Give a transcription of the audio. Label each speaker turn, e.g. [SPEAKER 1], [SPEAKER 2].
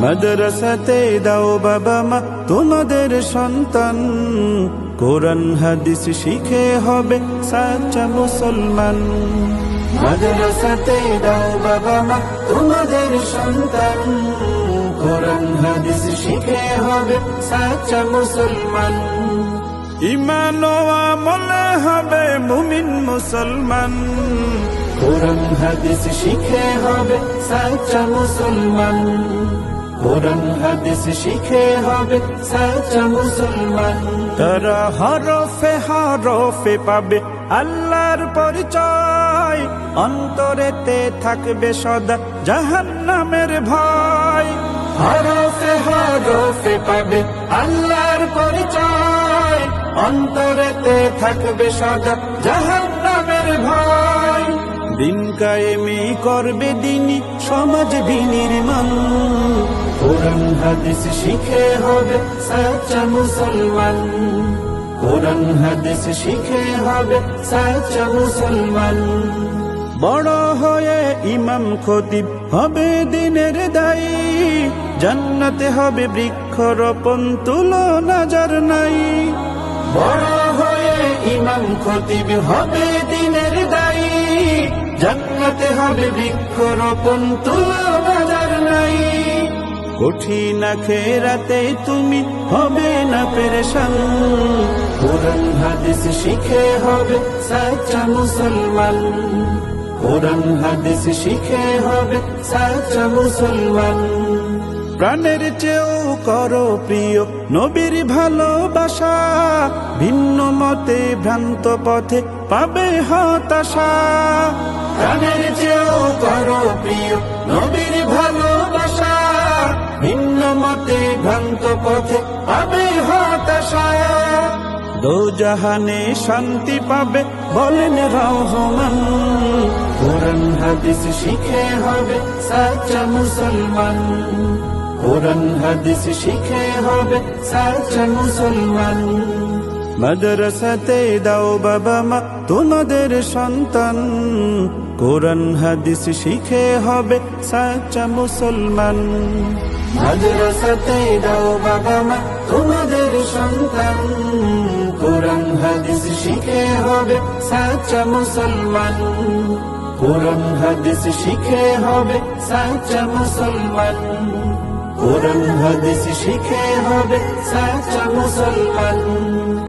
[SPEAKER 1] মাদ্রাসাতে দাও বাবা মা তোমাদের সন্তান, কোরআন হাদিস শিখে হবে সাচ্চা মুসলমান। মাদ্রাসাতে দাও বাবা মা তোমাদের সন্তান, কোরআন হাদিস শিখে হবে সাচ্চা মুসলমান। ঈমান ও আমলে হবে মুমিন মুসলমান, কোরআন হাদিস শিখে হবে সাচ্চা মুসলমান। কোরআন হাদিস শিখে হবে সাচ্চা মুসলমান। তারা হরফে হরফে পাবে আল্লাহর পরিচয়, অন্তরেতে থাকবে সদা জাহান্নামের ভয়। হরফে হরফে পাবে আল্লাহর পরিচয়, অন্তরেতে থাকবে সদা জাহান্নামের ভয়। দিন কায়েমি করবে দিনী সমাজ বিনির্মাণ, কোরআন হাদিস শিখে হবে সাচ্চা মুসলমান। কোরআন হাদিস শিখে হবে সাচ্চা মুসলমান। বড় হয়ে ইমাম খতিব হবে দিনের দায়ী, জান্নাতে হবে বৃক্ষরোপণ তুলনা যার নাই। বড় হয়ে ইমাম খতিব হবে দিনের দায়ী, জান্নাতে হবে বৃক্ষরোপণ তুলনা যার নাই। কঠিন আখিরাতে তুমি হবে না পেরেশান, কোরআন হাদিস শিখে হবে সাচ্চা মুসলমান। কোরআন হাদিস শিখে হবে সাচ্চা মুসলমান। প্রাণের চেয়েও করো প্রিয় নবীর ভালোবাসা, ভিন্ন মতে ভ্রান্ত পথে পাবে হতাশা। প্রাণের চেয়েও করো প্রিয় নবীর ভালোবাসা, ভিন্ন মতে ভ্রান্ত পথে পাবে হতাশা। দোজাহানে শান্তি পাবে বলেন রহমান, কোরআন হাদিস শিখে হবে সাচ্চা মুসলমান। কোরআন হাদিস শিখে হবে সাচ্চা মুসলমান। মাদ্রাসাতে দাও বাবা মা তোমাদের সন্তান, কোরআন হাদিস শিখে হবে সাচ্চা মুসলমান। মাদ্রাসাতে দাও বাবা মা তোমাদের সন্তান, কোরআন হাদিস শিখে হবে সাচ্চা মুসলমান। কোরআন হাদিস শিখে হবে সাচ্চা মুসলমান। কোরআন হাদিস শিখে হবে সাচ্চা মুসলমান।